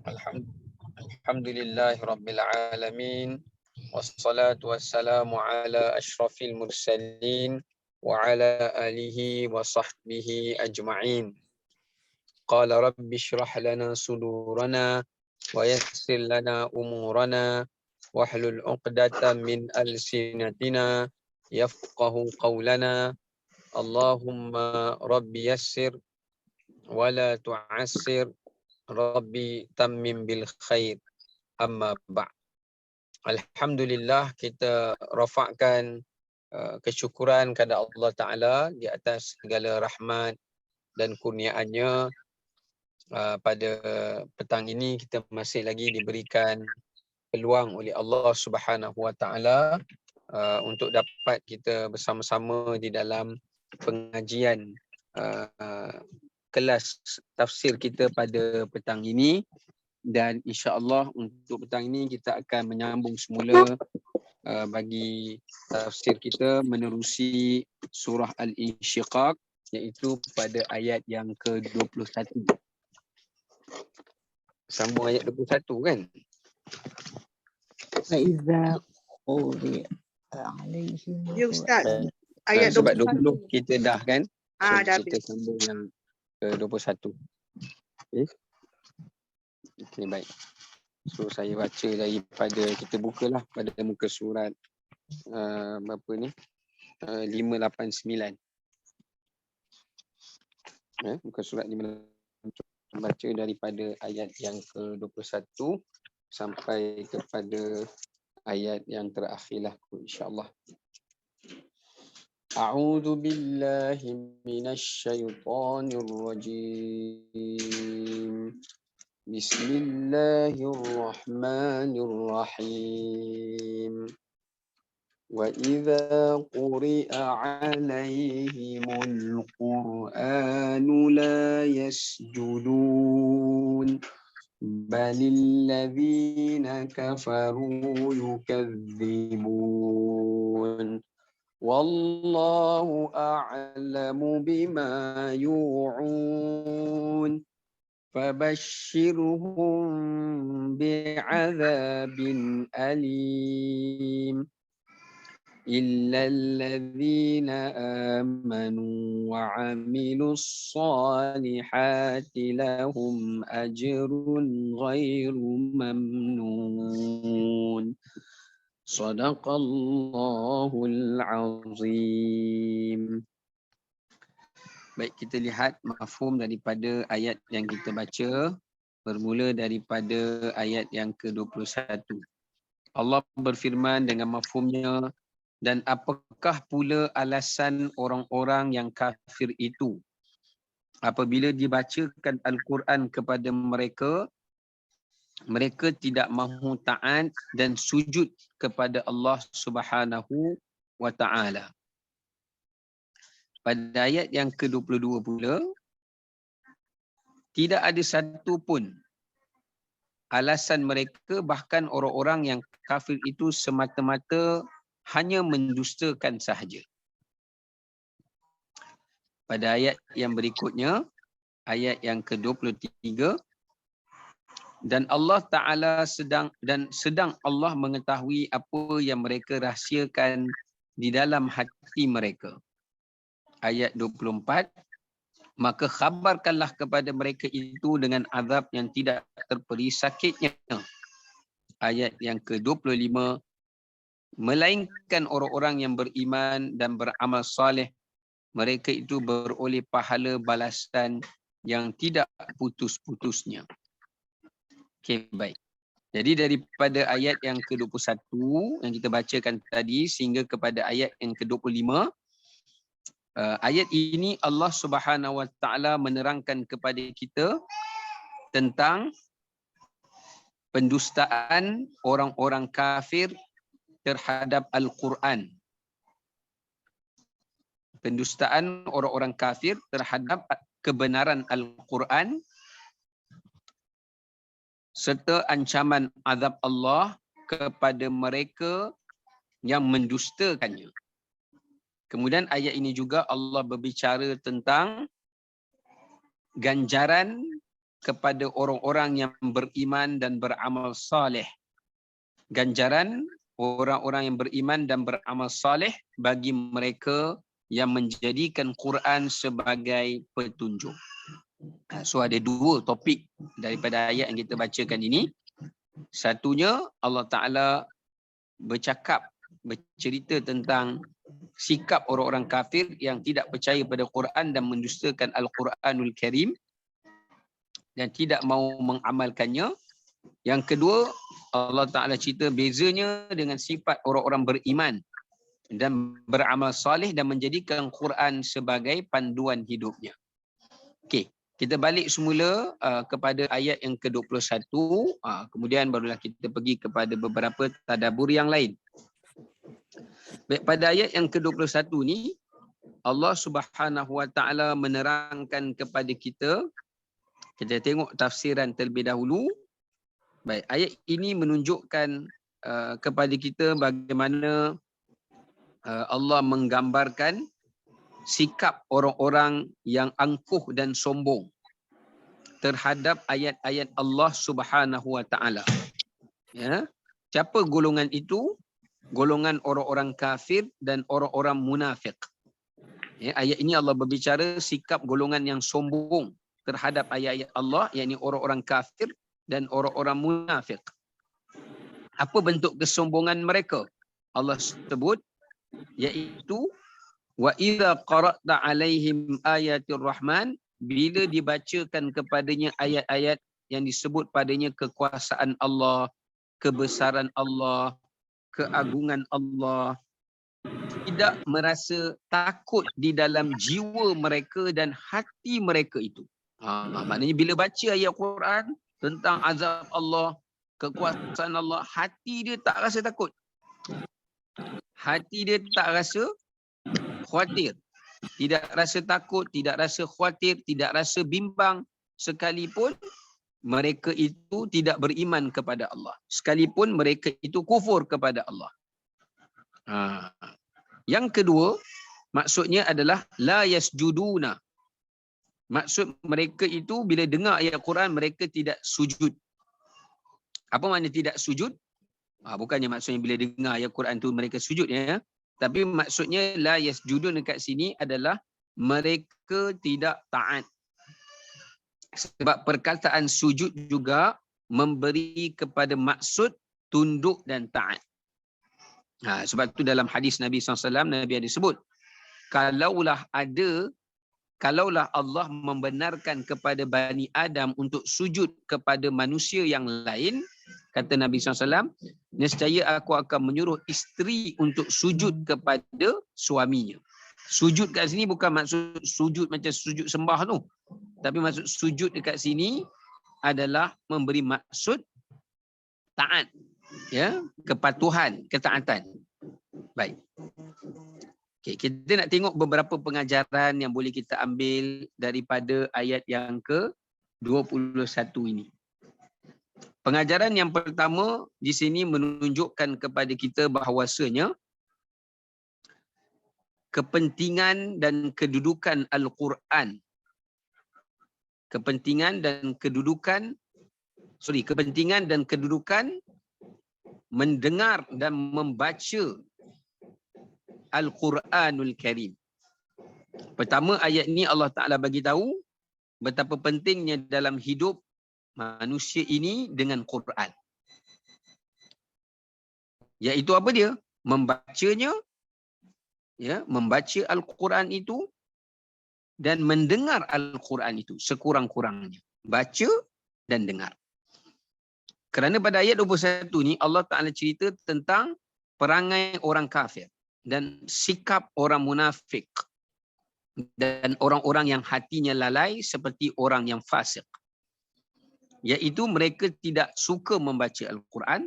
Alham- Alhamdulillahi Rabbil Alamin. Wassalatu wassalamu ala ashrafil mursalin wa ala alihi wa sahbihi ajma'in. Qala rabbi shrah lana sudurana wa yassir lana umurana wahlul 'uqdatam min alsinatina yafqahu qawlana. Allahumma rabbi yassir wa la tu'assir, rabbi tammim bil khair. Amma ba'. Alhamdulillah, kita rafakkan kesyukuran kepada Allah Ta'ala di atas segala rahmat dan kurniaannya. Pada petang ini kita masih lagi diberikan peluang oleh Allah Subhanahu Wa Ta'ala untuk dapat kita bersama-sama di dalam pengajian kelas tafsir kita pada petang ini. Dan insya-Allah untuk petang ini kita akan menyambung semula bagi tafsir kita menerusi surah Al-Insyiqaq, iaitu pada ayat yang ke-21. Sambung ayat 21 kan? Faiza quri'a alaihim. Ya Ustaz, ayat Sebab 21. 20 kita dah kan? So, Dah kita habis. sambung yang ke-21. Okay. Okay, baik. So saya baca daripada, kita bukalah pada muka surat berapa ni? 589. Muka surat 589. Baca daripada ayat yang ke-21 sampai kepada ayat yang terakhirlah insya-Allah. A'udzu billahi minasyaitonir rajim. Bismillahirrahmanirrahim. Wa idza quri'a 'alaihimul Qur'anu la yasjudun balil ladzina kafaru yukadzibun wallahu a'lamu bima yu'un فبشرهم بعذاب أليم إلا الذين آمنوا وعملوا الصالحات لهم أجر غير ممنون صدق الله العظيم. Baik, kita lihat mafhum daripada ayat yang kita baca, bermula daripada ayat yang ke-21. Allah berfirman dengan mafhumnya, dan apakah pula alasan orang-orang yang kafir itu apabila dibacakan Al-Quran kepada mereka, mereka tidak mahu taat dan sujud kepada Allah Subhanahu wa Ta'ala. Pada ayat yang ke-22 pula, tidak ada satu pun alasan mereka, bahkan orang-orang yang kafir itu semata-mata hanya mendustakan sahaja. Pada ayat yang berikutnya, ayat yang ke-23, dan Allah Ta'ala sedang Allah mengetahui apa yang mereka rahsiakan di dalam hati mereka. Ayat 24, maka khabarkanlah kepada mereka itu dengan azab yang tidak terperi sakitnya. Ayat yang ke-25, melainkan orang-orang yang beriman dan beramal soleh, mereka itu beroleh pahala balasan yang tidak putus-putusnya. Okey, baik. Jadi daripada ayat yang ke-21 yang kita bacakan tadi sehingga kepada ayat yang ke-25, ayat ini Allah Subhanahu Wa Ta'ala menerangkan kepada kita tentang pendustaan orang-orang kafir terhadap Al-Quran. Pendustaan orang-orang kafir terhadap kebenaran Al-Quran serta ancaman azab Allah kepada mereka yang mendustakannya. Kemudian ayat ini juga Allah berbicara tentang ganjaran kepada orang-orang yang beriman dan beramal saleh. Ganjaran orang-orang yang beriman dan beramal saleh bagi mereka yang menjadikan Quran sebagai petunjuk. So ada dua topik daripada ayat yang kita bacakan ini. Satunya Allah Ta'ala bercerita tentang sikap orang-orang kafir yang tidak percaya pada Quran dan mendustakan Al-Quranul Karim dan tidak mahu mengamalkannya. Yang kedua, Allah Ta'ala cerita bezanya dengan sifat orang-orang beriman dan beramal soleh dan menjadikan Quran sebagai panduan hidupnya. Okey, kita balik semula kepada ayat yang ke-21, kemudian barulah kita pergi kepada beberapa tadabbur yang lain. Baik, pada ayat yang ke-21 ni, Allah Subhanahu Wa Ta'ala menerangkan kepada kita tengok tafsiran terlebih dahulu. Baik, ayat ini menunjukkan kepada kita bagaimana Allah menggambarkan sikap orang-orang yang angkuh dan sombong terhadap ayat-ayat Allah Subhanahu Wa Ta'ala. Ya, siapa golongan itu? Golongan orang-orang kafir dan orang-orang munafik. Ya, ayat ini Allah berbicara sikap golongan yang sombong terhadap ayat-ayat Allah, yakni orang-orang kafir dan orang-orang munafik. Apa bentuk kesombongan mereka? Allah sebut iaitu wa idza qara'ta 'alaihim ayatir rahman, bila dibacakan kepadanya ayat-ayat yang disebut padanya kekuasaan Allah, kebesaran Allah, keagungan Allah, tidak merasa takut di dalam jiwa mereka dan hati mereka itu. Maknanya bila baca ayat Quran tentang azab Allah, kekuasaan Allah, hati dia tak rasa takut. Hati dia tak rasa khawatir. Tidak rasa takut, tidak rasa khawatir, tidak rasa bimbang. Sekalipun mereka itu tidak beriman kepada Allah. Sekalipun mereka itu kufur kepada Allah. Yang kedua, maksudnya adalah la yasjuduna. Maksud mereka itu bila dengar ayat Quran mereka tidak sujud. Apa makna tidak sujud? Bukannya maksudnya bila dengar ayat Quran tu mereka sujud ya. Tapi maksudnya la yasjudun dekat sini adalah mereka tidak taat. Sebab perkataan sujud juga memberi kepada maksud tunduk dan taat. Sebab tu dalam hadis Nabi SAW, Nabi ada sebut, kalaulah Allah membenarkan kepada Bani Adam untuk sujud kepada manusia yang lain, kata Nabi SAW, nescaya aku akan menyuruh isteri untuk sujud kepada suaminya. Sujud kat sini bukan maksud sujud macam sujud sembah tu. Tapi maksud sujud dekat sini adalah memberi maksud taat. Ya, kepatuhan, ketaatan. Baik. Okay, kita nak tengok beberapa pengajaran yang boleh kita ambil daripada ayat yang ke-21 ini. Pengajaran yang pertama di sini menunjukkan kepada kita bahawasanya kepentingan dan kedudukan Al-Quran. Kepentingan dan kedudukan mendengar dan membaca Al-Quranul Karim. Pertama, ayat ni Allah Ta'ala bagi tahu betapa pentingnya dalam hidup manusia ini dengan Quran. Iaitu apa dia? Membacanya, ya, membaca Al-Quran itu dan mendengar Al-Quran itu sekurang-kurangnya. Baca dan dengar. Kerana pada ayat 21 ni Allah Ta'ala cerita tentang perangai orang kafir dan sikap orang munafik dan orang-orang yang hatinya lalai seperti orang yang fasik. Iaitu mereka tidak suka membaca Al-Quran.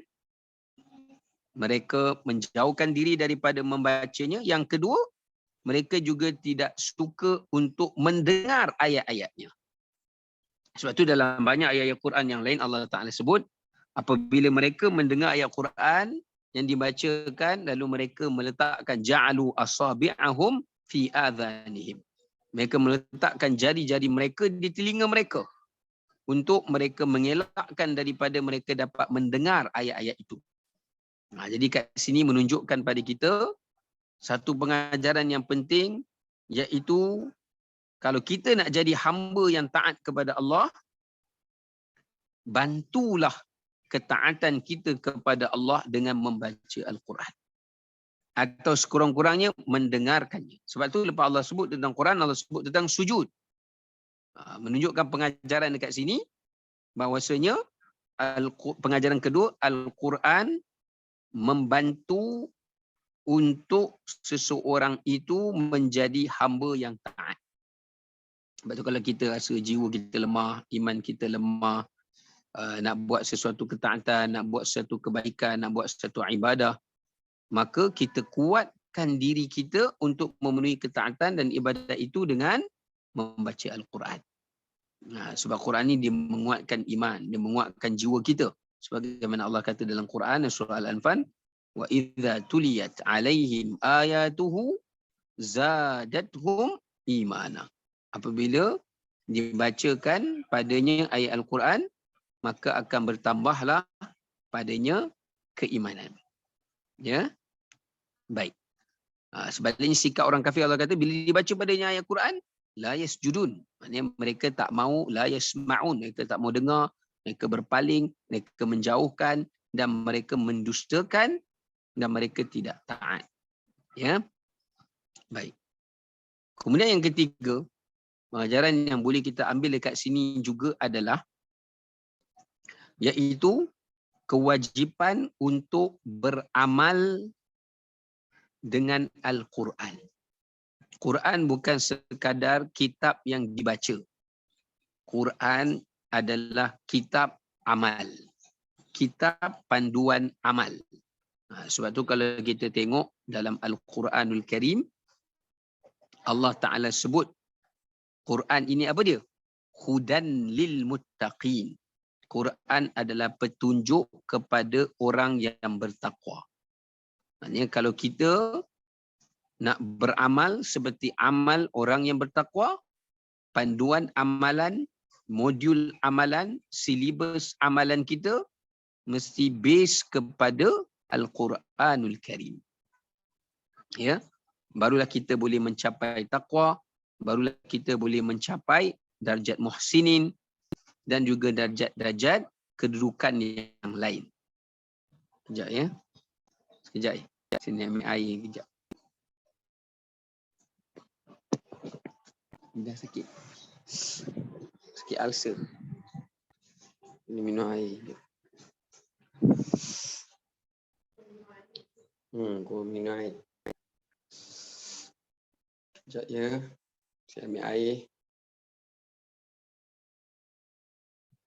Mereka menjauhkan diri daripada membacanya. Yang kedua, mereka juga tidak suka untuk mendengar ayat-ayatnya. Sebab itu dalam banyak ayat-ayat Quran yang lain Allah Ta'ala sebut, apabila mereka mendengar ayat Quran yang dibacakan, lalu mereka meletakkan ja'alu asabi'ahum fi adhanihim. Mereka meletakkan jari-jari mereka di telinga mereka. untuk mereka mengelakkan daripada mereka dapat mendengar ayat-ayat itu. Jadi kat sini menunjukkan pada kita satu pengajaran yang penting, iaitu kalau kita nak jadi hamba yang taat kepada Allah, bantulah ketaatan kita kepada Allah dengan membaca Al-Quran. Atau sekurang-kurangnya mendengarkannya. Sebab tu lepas Allah sebut tentang Quran, Allah sebut tentang sujud. Menunjukkan pengajaran dekat sini, bahawasanya pengajaran kedua, Al-Quran membantu untuk seseorang itu menjadi hamba yang taat. Sebab tu kalau kita rasa jiwa kita lemah, iman kita lemah, nak buat sesuatu ketaatan, nak buat sesuatu kebaikan, nak buat sesuatu ibadah, maka kita kuatkan diri kita untuk memenuhi ketaatan dan ibadat itu dengan membaca Al-Quran. Sebab Quran ni dia menguatkan iman, dia menguatkan jiwa kita. Sebagaimana Allah kata dalam Quran surah Al-Anfal, wa idza tuliyat alaihim ayatuhu zadatuhum imana. Apabila dibacakan padanya ayat Al-Quran, maka akan bertambahlah padanya keimanan. Ya. Baik. Sebaliknya sikap orang kafir, Allah kata bila dibaca padanya ayat Quran, la yasjudun. Maknanya mereka tak mau, la yasma'un, mereka tak mau dengar, mereka berpaling, mereka menjauhkan dan mereka mendustakan dan mereka tidak taat. Ya. Baik. Kemudian yang ketiga, pengajaran yang boleh kita ambil dekat sini juga adalah iaitu kewajipan untuk beramal dengan Al-Quran. Quran bukan sekadar kitab yang dibaca. Quran adalah kitab amal. Kitab panduan amal. Sebab tu kalau kita tengok dalam Al-Quranul Karim, Allah Ta'ala sebut Quran ini apa dia? Hudan lil muttaqin. Quran adalah petunjuk kepada orang yang bertakwa. Maksudnya kalau kita nak beramal seperti amal orang yang bertakwa, panduan amalan, modul amalan, silibus amalan kita mesti base kepada Al-Quranul Karim. Ya, barulah kita boleh mencapai takwa, barulah kita boleh mencapai darjat muhsinin dan juga darjat-darjat kedudukan yang lain. Sekejap ya. Sekejap ya. Sini ambil air kejap. Dah sakit. Sakit ulcer. Ini minum air. Gua minum air. Sekejap ya. Saya ambil air.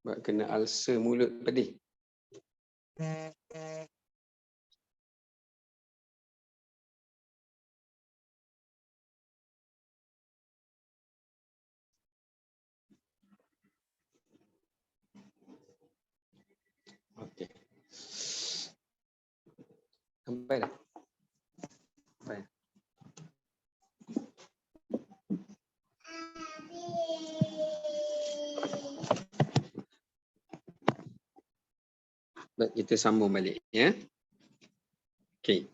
Sebab kena ulcer mulut pedih. Okey. Sampai dah. Sampai. Baik, kita sambung balik ya. Okey.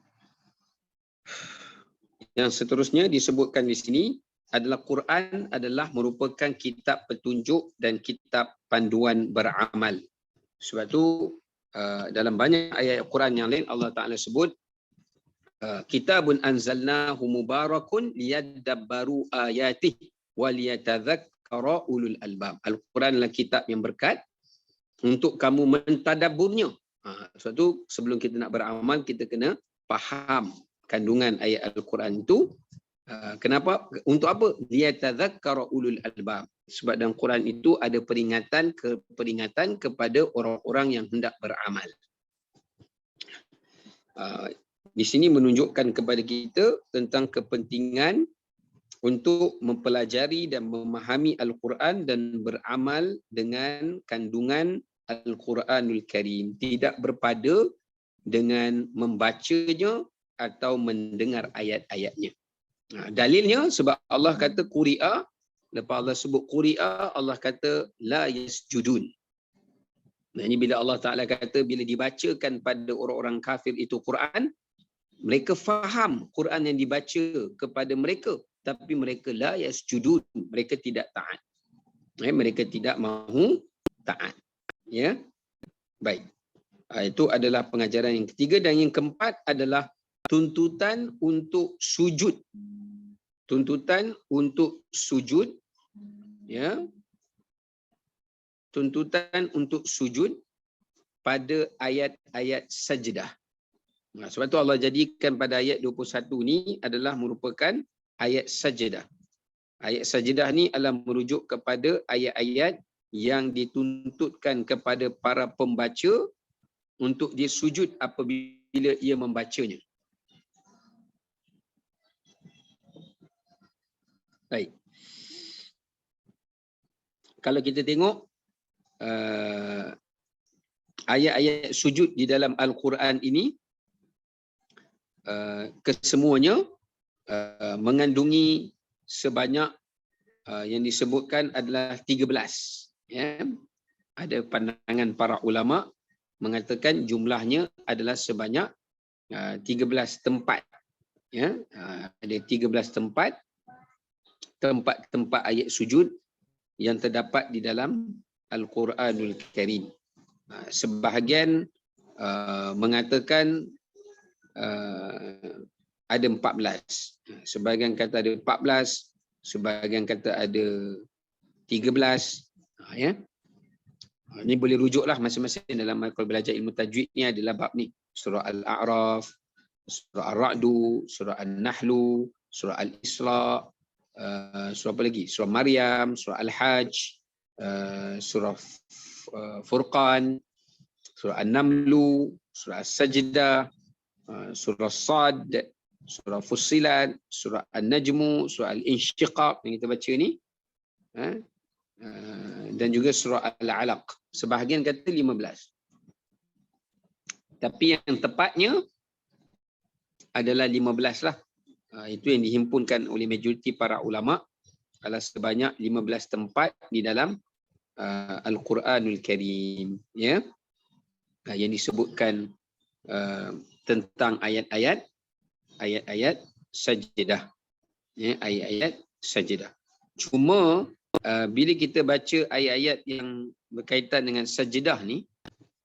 Yang seterusnya disebutkan di sini adalah Quran adalah merupakan kitab petunjuk dan kitab panduan beramal. Sebab tu dalam banyak ayat Quran yang lain Allah Ta'ala sebut kitabun anzalnahu mubarakun liyadabbaru ayatih waliyatadzakkara ulul albab. Al-Quran adalah kitab yang berkat untuk kamu mentadabburnya. Sebab tu sebelum kita nak beramal, kita kena faham kandungan ayat Al-Quran itu. Kenapa? Untuk apa? Liyatadzakkara ulul albab. Sebab dalam Quran itu ada peringatan kepada orang-orang yang hendak beramal. Di sini menunjukkan kepada kita tentang kepentingan untuk mempelajari dan memahami Al-Quran dan beramal dengan kandungan Al-Quranul Karim. Tidak berpada dengan membacanya atau mendengar ayat-ayatnya. Dalilnya sebab Allah kata Quri'a Lepas Allah sebut quri'a, Allah kata la yasjudun. Nah, ini bila Allah Ta'ala kata bila dibacakan pada orang-orang kafir itu Quran, mereka faham Quran yang dibaca kepada mereka, tapi mereka la yasjudun, mereka tidak taat. Mereka tidak mahu taat. Ya. Baik. Itu adalah pengajaran yang ketiga, dan yang keempat adalah tuntutan untuk sujud. Tuntutan untuk sujud, ya. Tuntutan untuk sujud pada ayat-ayat sajdah. Nah, sebab tu Allah jadikan pada ayat 21 ni adalah merupakan ayat sajdah. Ayat sajdah ni adalah merujuk kepada ayat-ayat yang dituntutkan kepada para pembaca untuk dia sujud apabila ia membacanya. Baik. Kalau kita tengok ayat-ayat sujud di dalam Al-Quran ini, kesemuanya mengandungi sebanyak yang disebutkan adalah 13. Ya. Ada pandangan para ulama mengatakan jumlahnya adalah sebanyak 13 tempat. Ya. Ada 13 tempat ayat sujud yang terdapat di dalam Al-Quranul Karim. Sebahagian mengatakan ada 14. Sebahagian kata ada 14, sebahagian kata ada 13. Ya. Ini boleh rujuklah masing-masing dalam kalau belajar ilmu tajwid ni adalah bab ni. Surah Al-A'raf, surah Ar-Ra'du, surah An-Nahlu, surah Al-Isra, surah apa lagi? Surah Maryam, surah Al-Hajj, surah Furqan, surah An-Namlu, surah As-Sajdah, surah Sad, surah Fussilat, surah An-Najmu, surah Al-Insyiqaq yang kita baca ni, dan juga surah Al-Alaq. Sebahagian kata 15. Tapi yang tepatnya adalah 15 lah. Itu yang dihimpunkan oleh majoriti para ulama adalah sebanyak 15 tempat di dalam Al-Quranul Karim, ya, yang disebutkan tentang ayat-ayat sajdah, ya, ayat-ayat sajdah. Cuma bila kita baca ayat-ayat yang berkaitan dengan sajdah ni,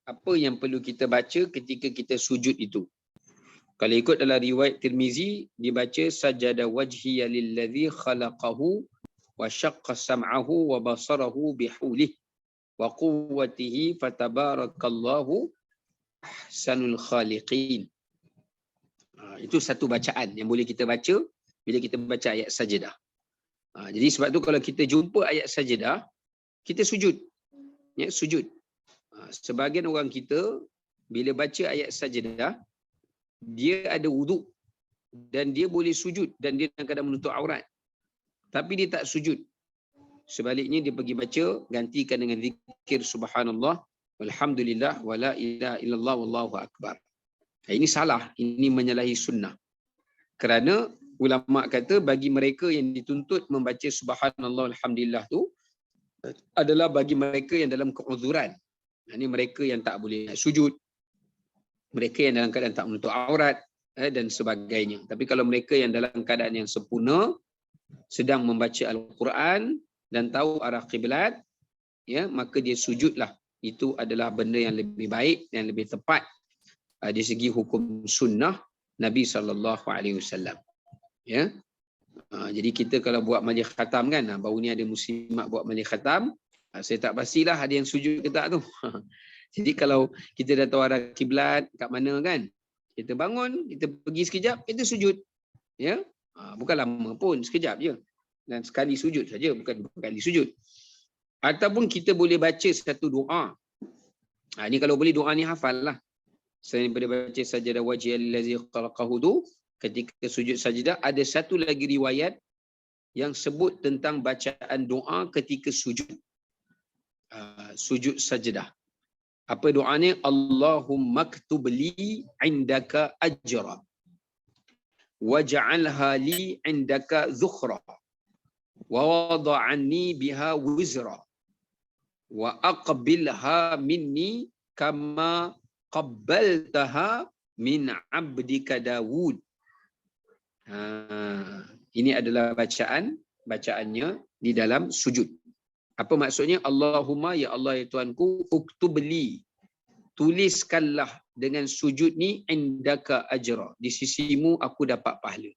apa yang perlu kita baca ketika kita sujud itu? Kalau ikut dalam riwayat Tirmizi, dibaca sajada wajhiya lillazi khalaqahu wa syaqqa sam'ahu wa basarahu bihulih wa quwwatihi fatabarakallahu ahsanul khaliqin. Itu satu bacaan yang boleh kita baca bila kita baca ayat sajdah. Jadi sebab tu kalau kita jumpa ayat sajdah, kita sujud. Ya, sujud. Sebahagian orang kita bila baca ayat sajdah, dia ada wuduk dan dia boleh sujud dan dia dalam keadaan menutup aurat. Tapi dia tak sujud. Sebaliknya dia pergi baca, gantikan dengan zikir subhanallah, walhamdulillah, wala ilaha illallah, wallahu akbar. Ini salah, ini menyalahi sunnah. Kerana ulama kata bagi mereka yang dituntut membaca subhanallah, alhamdulillah tu adalah bagi mereka yang dalam keuzuran. Ini mereka yang tak boleh sujud, mereka yang dalam keadaan tak menutup aurat dan sebagainya. Tapi kalau mereka yang dalam keadaan yang sempurna, sedang membaca Al-Quran dan tahu arah kiblat, ya, maka dia sujudlah. Itu adalah benda yang lebih baik dan lebih tepat di segi hukum sunnah Nabi SAW. Ya. Jadi kita kalau buat majlis khatam kan, baru ni ada muslimat buat majlis khatam, saya tak pastilah ada yang sujud ke tak tu. Jadi kalau kita dah tahu arah kiblat kat mana kan, kita bangun, kita pergi sekejap, kita sujud. Ya. Bukan lama pun, sekejap je. Dan sekali sujud saja, bukan berkali sujud. Ataupun kita boleh baca satu doa. Ini kalau boleh doa ni hafal lah. Selain daripada baca sajadah wajhiyal ladzi khalaqahu tu, ketika sujud sajdah ada satu lagi riwayat yang sebut tentang bacaan doa ketika sujud. Sujud sajdah. Apa doanya? Allahumma ktub li indaka ajra waj'alha li indaka zukhra wa wada'anni biha wizra wa aqbilha minni kama qabbaltaha min 'abdika Dawud. Ini adalah bacaannya di dalam sujud. Apa maksudnya? Allahumma, ya Allah ya Tuhanku, uktubli, tuliskanlah dengan sujud ni indaka ajra, di sisimu aku dapat pahala.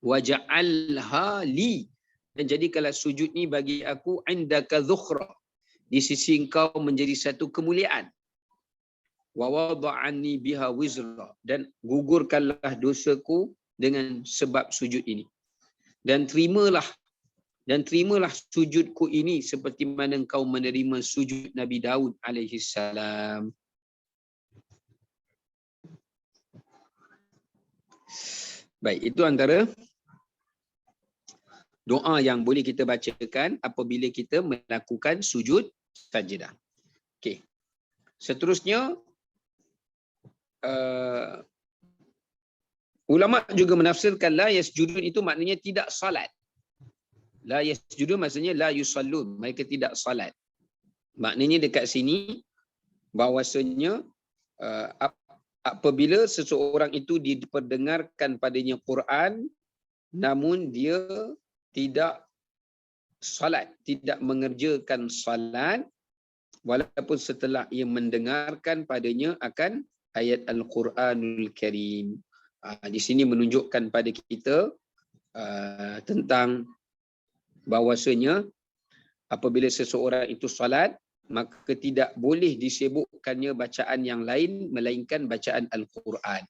Waja'alha li, dan jadikanlah sujud ni bagi aku indaka dhukhra, di sisi engkau menjadi satu kemuliaan. Wa wada'anni biha wizra, dan gugurkanlah dosaku dengan sebab sujud ini. Dan terimalah sujudku ini seperti mana engkau menerima sujud Nabi Daud alaihi salam. Baik, itu antara doa yang boleh kita bacakan apabila kita melakukan sujud sajadah. Okey. Seterusnya, ulama juga menafsirkan la yasjudun itu maknanya tidak salat. La yasjudun maksudnya la yusallun, mereka tidak salat. Maknanya dekat sini bahawasanya apabila seseorang itu diperdengarkan padanya Quran namun dia tidak salat, tidak mengerjakan salat, walaupun setelah ia mendengarkan padanya akan ayat Al-Quranul Karim. Di sini menunjukkan pada kita tentang bahawasanya apabila seseorang itu salat, maka tidak boleh disebutkannya bacaan yang lain melainkan bacaan Al-Quran.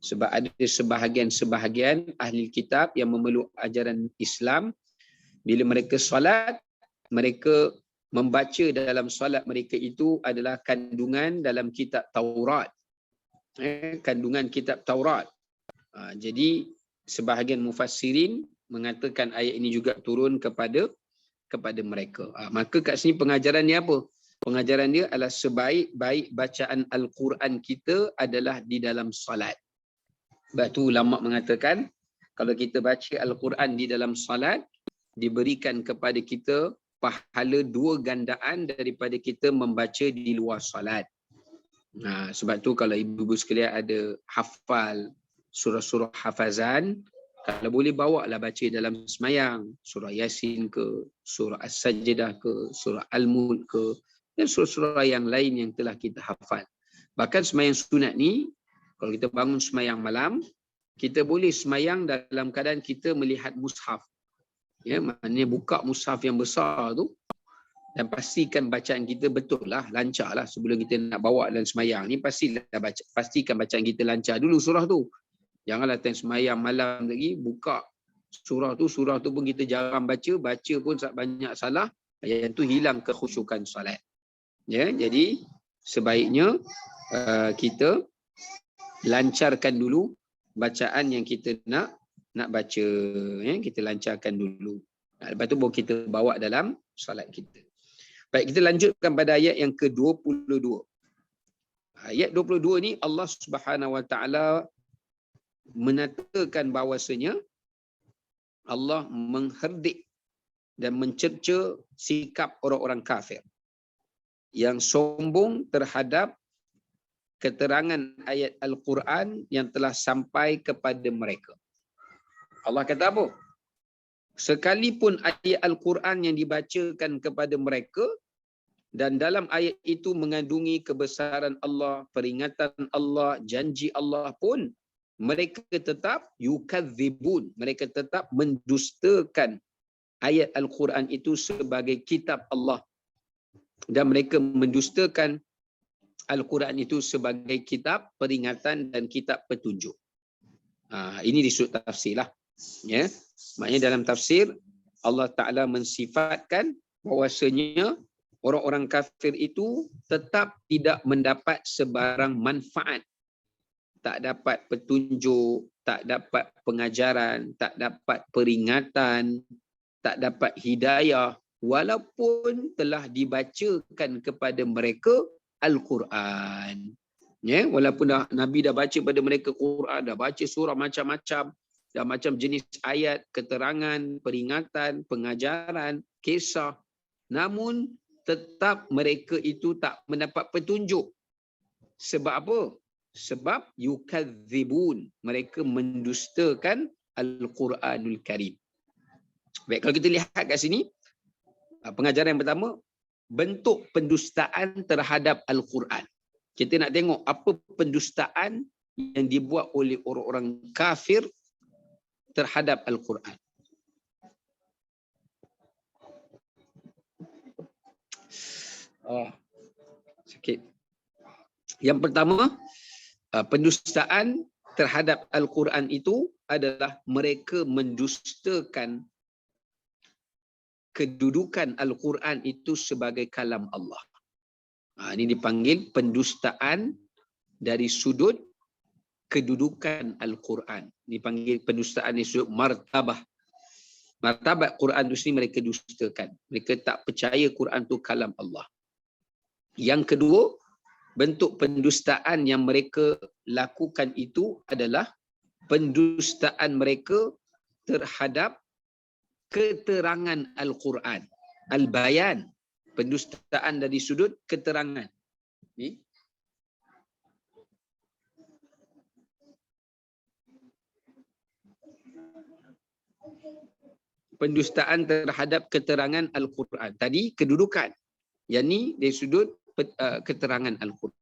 Sebab ada sebahagian ahli kitab yang memeluk ajaran Islam, bila mereka salat, mereka membaca dalam salat mereka itu adalah kandungan dalam kitab Taurat. Kandungan kitab Taurat. Jadi sebahagian mufassirin mengatakan ayat ini juga turun kepada mereka. Maka kat sini pengajaran dia apa? Pengajaran dia adalah sebaik-baik bacaan Al-Quran kita adalah di dalam salat. Sebab tu ulama mengatakan kalau kita baca Al-Quran di dalam salat, diberikan kepada kita pahala 2 gandaan daripada kita membaca di luar salat. Sebab tu kalau ibu-ibu sekalian ada hafal surah-surah hafazan, kalau boleh bawa lah baca dalam semayang, surah Yasin ke, surah As-Sajdah ke, surah Al-Mulk ke, dan surah-surah yang lain yang telah kita hafal. Bahkan semayang sunat ni, kalau kita bangun semayang malam, kita boleh semayang dalam keadaan kita melihat mushaf. Ya, maknanya buka mushaf yang besar tu dan pastikan bacaan kita betul lah, lancar lah sebelum kita nak bawa dalam semayang ni, pastikan bacaan kita lancar dulu surah tu. Janganlah time semayang malam lagi buka surah tu pun kita jarang baca pun banyak salah, yang tu hilang kekhusyukan solat. Ya, jadi sebaiknya kita lancarkan dulu bacaan yang kita nak baca, ya, kita lancarkan dulu. Lepas tu baru kita bawa dalam solat kita. Baik, kita lanjutkan pada ayat yang ke-22. Ayat 22 ni Allah Subhanahu Wa Taala menatakan bahawasanya Allah mengherdik dan mencerca sikap orang-orang kafir yang sombong terhadap keterangan ayat Al-Quran yang telah sampai kepada mereka. Allah kata apa? Sekalipun ayat Al-Quran yang dibacakan kepada mereka dan dalam ayat itu mengandungi kebesaran Allah, peringatan Allah, janji Allah pun, mereka tetap yukadzibun, mereka tetap mendustakan ayat Al-Quran itu sebagai kitab Allah, dan mereka mendustakan Al-Quran itu sebagai kitab peringatan dan kitab petunjuk. Ini disebut tafsir lah. Ya. Maknanya dalam tafsir Allah Ta'ala mensifatkan bahawasanya orang-orang kafir itu tetap tidak mendapat sebarang manfaat, tak dapat petunjuk, tak dapat pengajaran, tak dapat peringatan, tak dapat hidayah, walaupun telah dibacakan kepada mereka Al-Quran. Ya, walaupun Nabi dah baca pada mereka Quran, dah baca surah macam-macam, dan macam jenis ayat, keterangan, peringatan, pengajaran, kisah. Namun tetap mereka itu tak mendapat petunjuk. Sebab apa? Sebab yukadzibun, mereka mendustakan Al-Quranul Karim. Baik, kalau kita lihat kat sini, pengajaran yang pertama, bentuk pendustaan terhadap Al-Quran. Kita nak tengok apa pendustaan yang dibuat oleh orang-orang kafir terhadap Al-Quran. Sakit. Yang pertama, pendustaan terhadap Al-Quran itu adalah mereka mendustakan kedudukan Al-Quran itu sebagai kalam Allah. Ini dipanggil pendustaan dari sudut kedudukan Al-Quran. Dipanggil pendustaan dari sudut martabah. Martabat Quran itu sendiri mereka dustakan. Mereka tak percaya Quran itu kalam Allah. Yang kedua, bentuk pendustaan yang mereka lakukan itu adalah pendustaan mereka terhadap keterangan Al-Quran. Al-Bayan. Pendustaan dari sudut keterangan. Ni. Pendustaan terhadap keterangan Al-Quran. Tadi kedudukan. Yang ni dari sudut keterangan Al-Quran.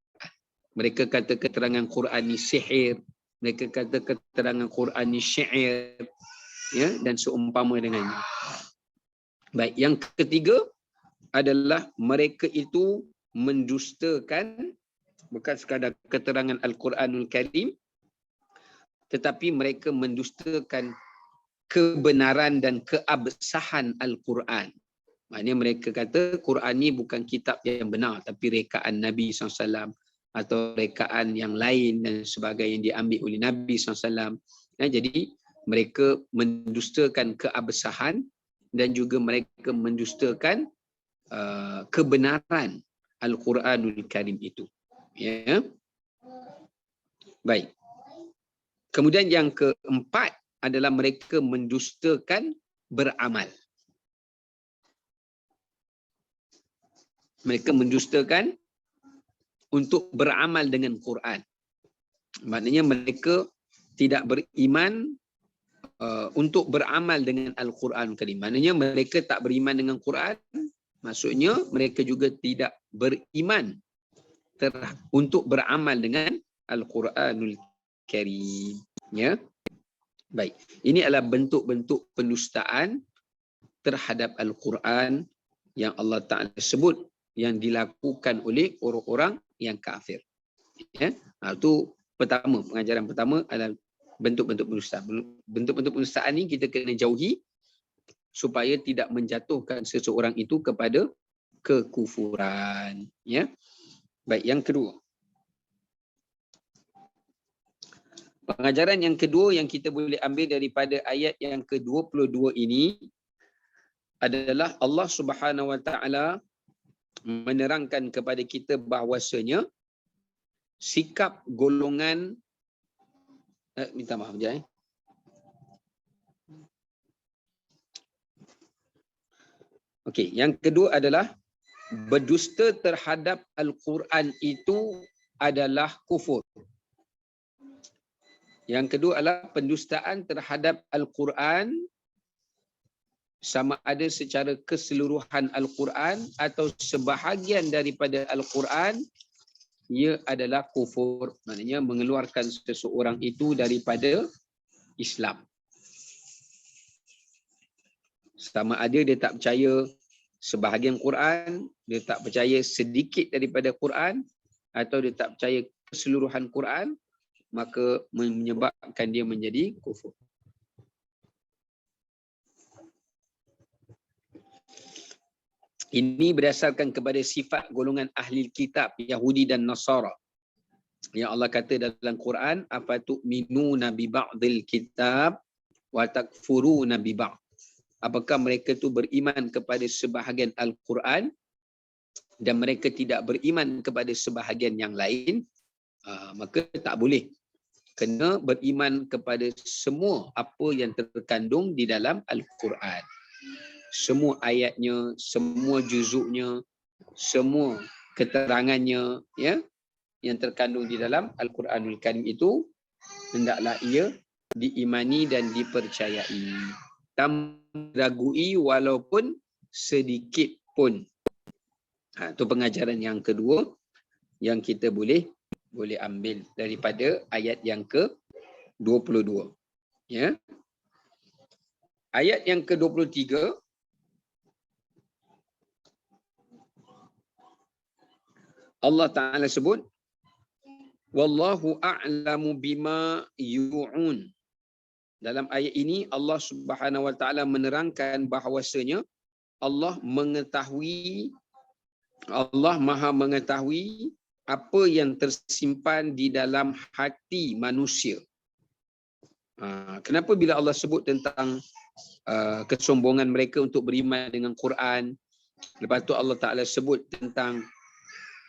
Mereka kata keterangan Quran ni sihir. Mereka kata keterangan Quran ni syair. Ya, dan seumpama dengannya. Baik, yang ketiga adalah mereka itu mendustakan bukan sekadar keterangan Al-Quranul Karim, tetapi mereka mendustakan kebenaran dan keabsahan Al-Quran. Maknanya mereka kata Quran ni bukan kitab yang benar, tapi rekaan Nabi SAW atau rekaan yang lain dan sebagainya yang diambil oleh Nabi SAW. Jadi mereka mendustakan keabsahan dan juga mereka mendustakan kebenaran Al-Quranul Karim itu. Ya. Baik. Kemudian yang keempat adalah mereka mendustakan beramal. Mereka mendustakan untuk beramal dengan Quran. Maknanya mereka tidak beriman untuk beramal dengan Al-Quran Karim. Maknanya mereka tak beriman dengan Quran, maksudnya mereka juga tidak beriman untuk beramal dengan Al-Quranul Karim. Ya. Baik. Ini adalah bentuk-bentuk pendustaan terhadap Al-Quran yang Allah Ta'ala sebut yang dilakukan oleh orang-orang yang kafir. Ya. Itu pertama, pengajaran pertama adalah bentuk-bentuk pendustaan. Bentuk-bentuk pendustaan ni kita kena jauhi supaya tidak menjatuhkan seseorang itu kepada kekufuran. Ya. Baik, yang kedua. Pengajaran yang kedua yang kita boleh ambil daripada ayat yang ke-22 ini adalah Allah Subhanahu Wa Taala menerangkan kepada kita bahawasanya sikap golongan minta maaf sekejap. Okey, yang kedua adalah berdusta terhadap Al-Quran itu adalah kufur. Yang kedua adalah pendustaan terhadap Al-Quran sama ada secara keseluruhan Al-Quran atau sebahagian daripada Al-Quran, ia adalah kufur. Maknanya mengeluarkan seseorang itu daripada Islam. Sama ada dia tak percaya sebahagian Quran, dia tak percaya sedikit daripada Quran, atau dia tak percaya keseluruhan Quran, maka menyebabkan dia menjadi kufur. Ini berdasarkan kepada sifat golongan ahli kitab Yahudi dan Nasara. Yang Allah kata dalam Quran, afatu'minuna bi ba'dil kitab wa takfuruna bi ba'd. Apakah mereka tu beriman kepada sebahagian Al-Quran dan mereka tidak beriman kepada sebahagian yang lain? Maka tak boleh kena beriman kepada semua apa yang terkandung di dalam Al-Quran. Semua ayatnya, semua juzuknya, semua keterangannya, ya, yang terkandung di dalam Al-Quranul Karim itu hendaklah ia diimani dan dipercayai. Tak ragui walaupun sedikit pun. Itu pengajaran yang kedua yang kita boleh ambil daripada ayat yang ke-22. Ya. Ayat yang ke-23, Allah Ta'ala sebut, Wallahu a'lamu bima yu'un. Dalam ayat ini Allah Subhanahu Wa Ta'ala menerangkan bahawasanya Allah Maha mengetahui apa yang tersimpan di dalam hati manusia. Kenapa bila Allah sebut tentang kesombongan mereka untuk beriman dengan Quran, lepas tu Allah Ta'ala sebut tentang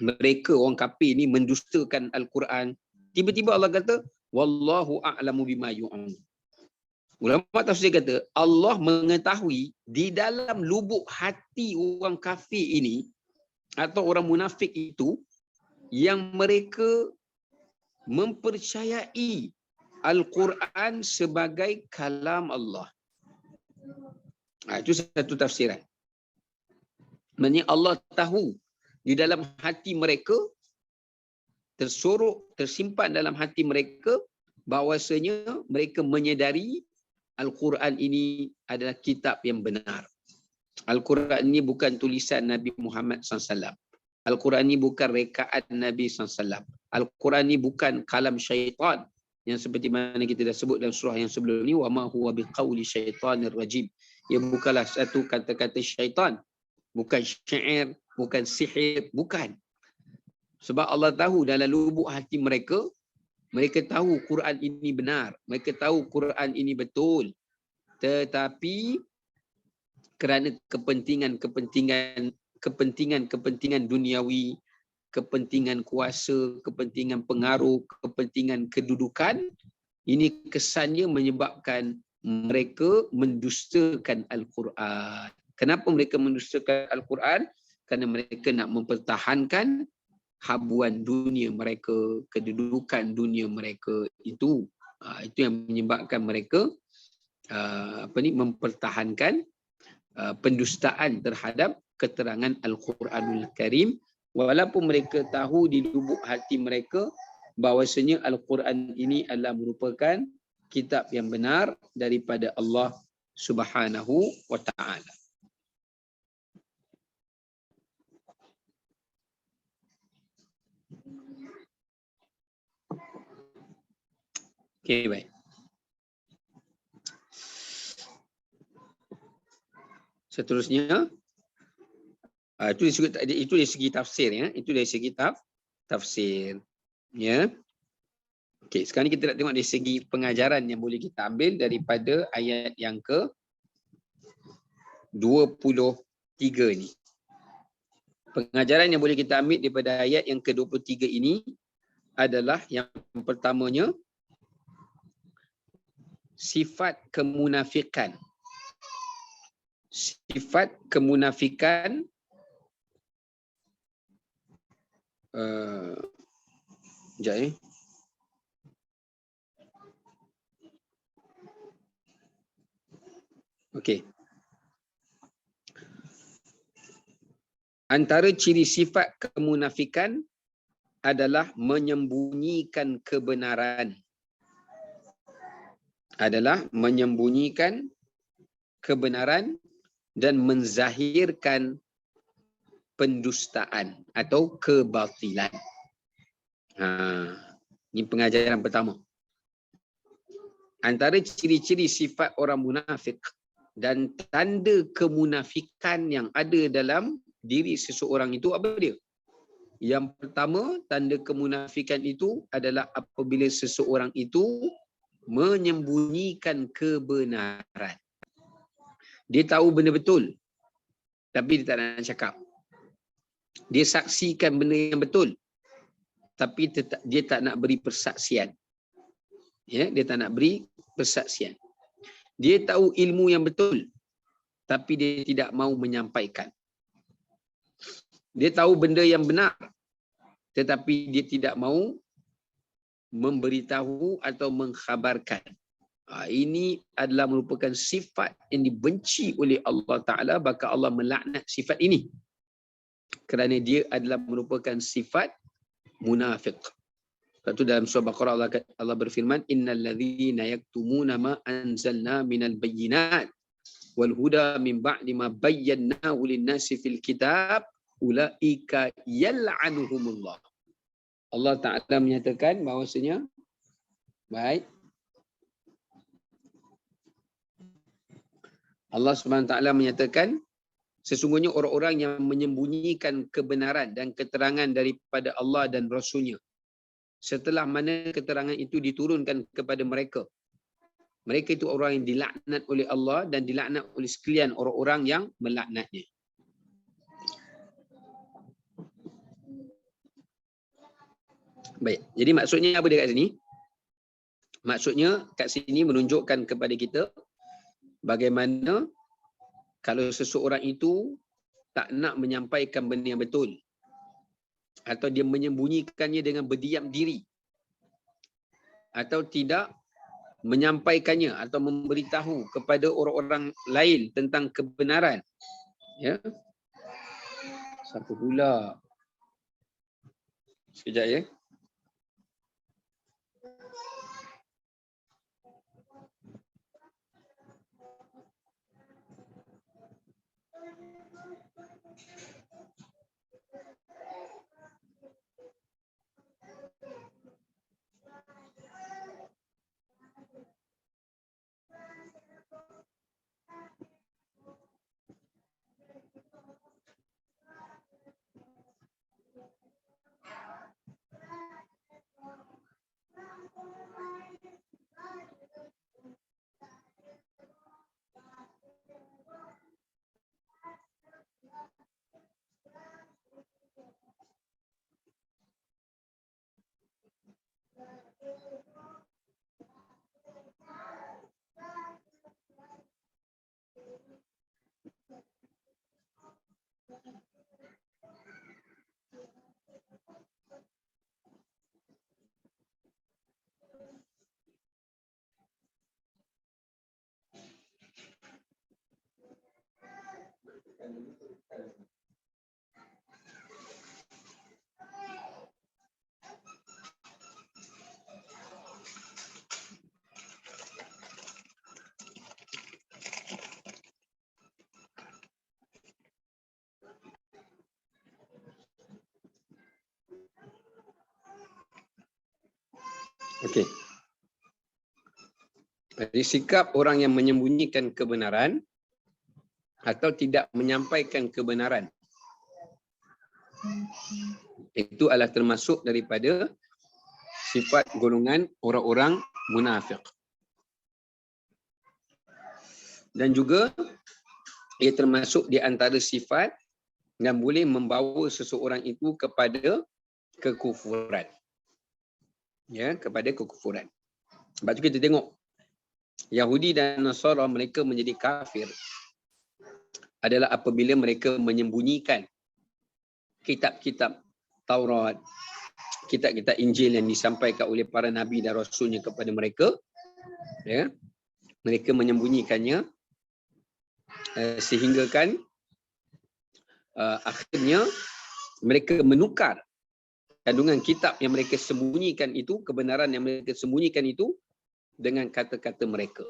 mereka orang kafir ni mendustakan Al-Quran, tiba-tiba Allah kata wallahu a'lamu bima yu'un. Ulama tafsir kata Allah mengetahui di dalam lubuk hati orang kafir ini atau orang munafik itu yang mereka mempercayai Al-Quran sebagai kalam Allah. Itu satu tafsiran. Maksudnya Allah tahu di dalam hati mereka, tersimpan dalam hati mereka bahawasanya mereka menyedari Al-Quran ini adalah kitab yang benar. Al-Quran ini bukan tulisan Nabi Muhammad SAW. Al-Quran ini bukan rekaan Nabi SAW. Al-Quran ini bukan kalam syaitan yang seperti mana kita dah sebut dalam surah yang sebelum ini, wa ma huwa biqauli syaitanir rajim. Ia bukanlah satu kata-kata syaitan, bukan syair, bukan sihir, bukan. Sebab Allah tahu dalam lubuk hati mereka, mereka tahu Quran ini benar, mereka tahu Quran ini betul. Tetapi kerana kepentingan duniawi, kepentingan kuasa, kepentingan pengaruh, kepentingan kedudukan, ini kesannya menyebabkan mereka mendustakan Al-Quran. Kenapa mereka mendustakan Al-Quran? Kerana mereka nak mempertahankan habuan dunia mereka, kedudukan dunia mereka itu. Itu yang menyebabkan mereka mempertahankan pendustaan terhadap keterangan Al-Quranul Karim, walaupun mereka tahu di lubuk hati mereka bahawasanya Al-Quran ini adalah merupakan kitab yang benar daripada Allah Subhanahu wa Ta'ala. Okey, baik. Seterusnya, itu dari segi tafsir, ya. Itu dari segi tafsir, ya. Okey, sekarang kita nak tengok dari segi pengajaran yang boleh kita ambil daripada ayat yang ke-23 ni. Pengajaran yang boleh kita ambil daripada ayat yang ke-23 ini adalah yang pertamanya, sifat kemunafikan. Sifat kemunafikan sekejap. Okey. Antara ciri sifat kemunafikan adalah menyembunyikan kebenaran. Dan menzahirkan pendustaan atau kebatilan. Ini pengajaran pertama. Antara ciri-ciri sifat orang munafik dan tanda kemunafikan yang ada dalam diri seseorang itu apa dia? Yang pertama, tanda kemunafikan itu adalah apabila seseorang itu menyembunyikan kebenaran. Dia tahu benda betul, tapi dia tak nak cakap. Dia saksikan benda yang betul, tapi dia tak nak beri persaksian. Ya, dia tak nak beri persaksian. Dia tahu ilmu yang betul, tapi dia tidak mahu menyampaikan. Dia tahu benda yang benar, tetapi dia tidak mahu memberitahu atau mengkhabarkan. Ini adalah merupakan sifat yang dibenci oleh Allah Ta'ala, maka Allah melaknat sifat ini. Kerana dia adalah merupakan sifat munafik. Lepas tu dalam surah Baqarah Allah berfirman, innal ladzina yaktumuna ma anzalna minal bayyinat wal huda min ba'di ma bayyanahu lin-nasi fil kitab ulaika yal'anuhumullah. Allah Ta'ala menyatakan bahawasanya, baik, Allah Subhanahu Ta'ala menyatakan sesungguhnya orang-orang yang menyembunyikan kebenaran dan keterangan daripada Allah dan Rasul-Nya setelah mana keterangan itu diturunkan kepada mereka. Mereka itu orang yang dilaknat oleh Allah dan dilaknat oleh sekalian orang-orang yang melaknatnya. Baik, jadi maksudnya apa dia kat sini? Maksudnya kat sini menunjukkan kepada kita bagaimana kalau seseorang itu tak nak menyampaikan benda yang betul atau dia menyembunyikannya dengan berdiam diri atau tidak menyampaikannya atau memberitahu kepada orang-orang lain tentang kebenaran. Ya. Siapa pula? Sekejap ya. Okey. Jadi sikap orang yang menyembunyikan kebenaran atau tidak menyampaikan kebenaran itu adalah termasuk daripada sifat golongan orang-orang munafik. Dan juga ia termasuk di antara sifat yang boleh membawa seseorang itu kepada kekufuran. Ya, kepada kekufuran. Sebab tu kita tengok Yahudi dan Nasara mereka menjadi kafir adalah apabila mereka menyembunyikan kitab-kitab Taurat, kitab-kitab Injil yang disampaikan oleh para nabi dan rasulnya kepada mereka. Ya, mereka menyembunyikannya sehinggakan akhirnya mereka menukar kandungan kitab yang mereka sembunyikan itu, kebenaran yang mereka sembunyikan itu dengan kata-kata mereka,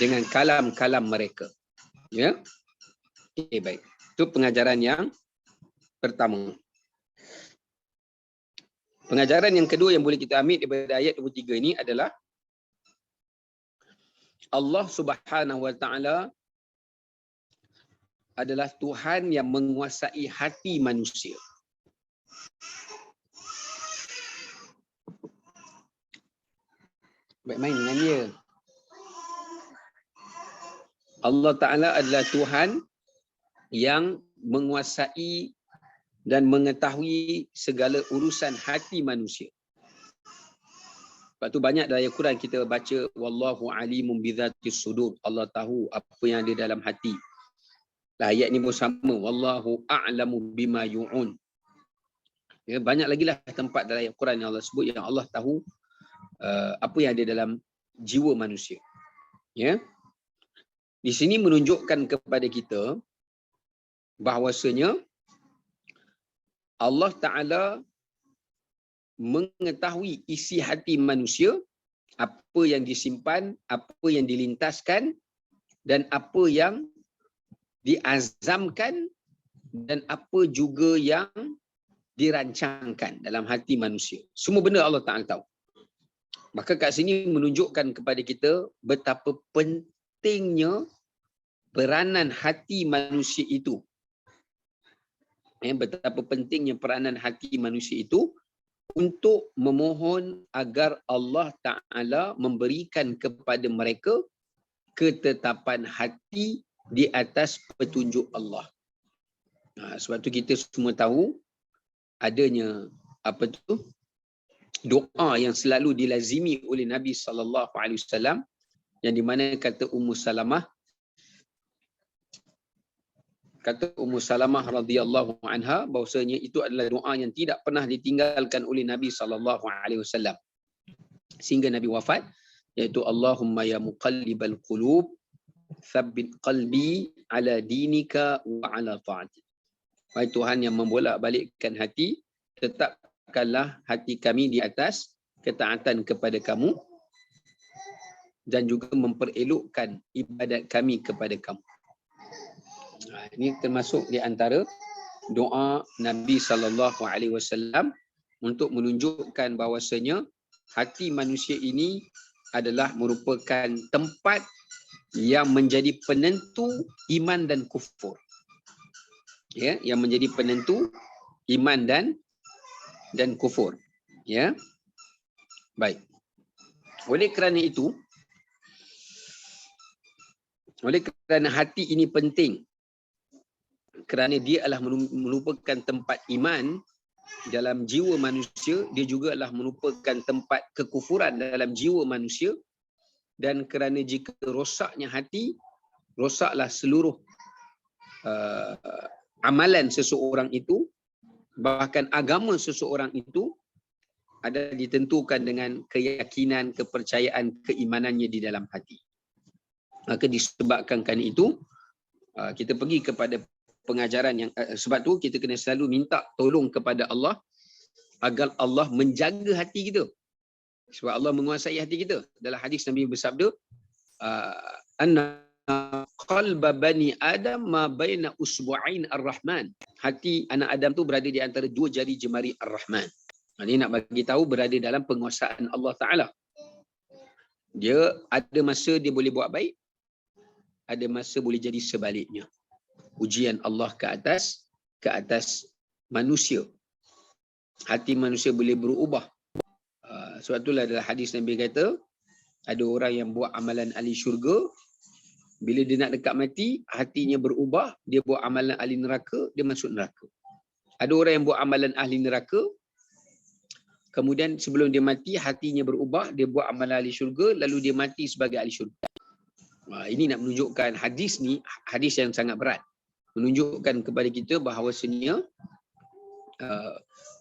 dengan kalam-kalam mereka. Ya. Okay, baik. Itu pengajaran yang pertama. Pengajaran yang kedua yang boleh kita ambil daripada ayat 23 ini adalah Allah Subhanahu Wa Taala adalah Tuhan yang menguasai hati manusia. Baik main dengan dia. Allah Ta'ala adalah Tuhan yang menguasai dan mengetahui segala urusan hati manusia. Sebab tu banyak dalam Al-Quran kita baca wallahu alimun bidzatis sudur. Allah tahu apa yang ada dalam hati. Ayat ni pun sama, wallahu a'lamu bima yu'un. Ya, banyak lagi lah tempat dalam Al-Quran yang Allah sebut yang Allah tahu apa yang ada dalam jiwa manusia. Ya. Di sini menunjukkan kepada kita bahawasanya Allah Ta'ala mengetahui isi hati manusia, apa yang disimpan, apa yang dilintaskan, dan apa yang diazamkan, dan apa juga yang dirancangkan dalam hati manusia. Semua benda Allah Ta'ala tahu. Maka kat sini menunjukkan kepada kita betapa pentingnya peranan hati manusia itu. Betapa pentingnya peranan hati manusia itu untuk memohon agar Allah Ta'ala memberikan kepada mereka ketetapan hati di atas petunjuk Allah. Sebab tu kita semua tahu adanya apa tu doa yang selalu dilazimi oleh Nabi SAW, yang di mana kata Ummu Salamah radhiyallahu anha bahawasanya itu adalah doa yang tidak pernah ditinggalkan oleh Nabi SAW sehingga Nabi wafat, iaitu Allahumma ya muqallibal qulub tsabbit qalbi ala dinika wa ala ta'atik. Wahai Tuhan yang membolak-balikkan hati, tetapkanlah hati kami di atas ketaatan kepada kamu dan juga memperelokkan ibadat kami kepada kamu. Ini termasuk di antara doa Nabi SAW untuk menunjukkan bahawasanya hati manusia ini adalah merupakan tempat yang menjadi penentu iman dan kufur. Ya, yang menjadi penentu iman dan kufur. Ya. Baik. Oleh kerana itu, oleh kerana hati ini penting, kerana dia adalah merupakan tempat iman dalam jiwa manusia, dia juga adalah merupakan tempat kekufuran dalam jiwa manusia, dan kerana jika rosaknya hati, rosaklah seluruh amalan seseorang itu, bahkan agama seseorang itu ada ditentukan dengan keyakinan, kepercayaan, keimanannya di dalam hati. Maka disebabkan kerana itu, kita pergi kepada pengajaran yang sebab tu kita kena selalu minta tolong kepada Allah agar Allah menjaga hati kita. Sebab Allah menguasai hati kita. Dalam hadis Nabi bersabda, anna qalba bani Adam ma baina usbu'ain ar-Rahman. Hati anak Adam tu berada di antara dua jari jemari ar-Rahman. Ini nak bagi tahu berada dalam penguasaan Allah Ta'ala. Dia ada masa dia boleh buat baik, ada masa boleh jadi sebaliknya. Ujian Allah ke atas manusia. Hati manusia boleh berubah. Sebab itulah dalam hadis Nabi kata, ada orang yang buat amalan ahli syurga, bila dia nak dekat mati, hatinya berubah, dia buat amalan ahli neraka, dia masuk neraka. Ada orang yang buat amalan ahli neraka, kemudian sebelum dia mati, hatinya berubah, dia buat amalan ahli syurga, lalu dia mati sebagai ahli syurga. Ini nak menunjukkan hadis ni, hadis yang sangat berat. Menunjukkan kepada kita bahawasanya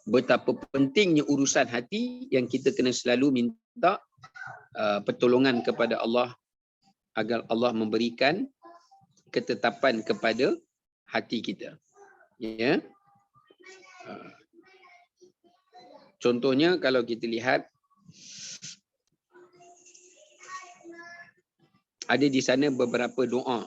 betapa pentingnya urusan hati yang kita kena selalu minta pertolongan kepada Allah agar Allah memberikan ketetapan kepada hati kita. Ya. Contohnya kalau kita lihat ada di sana beberapa doa.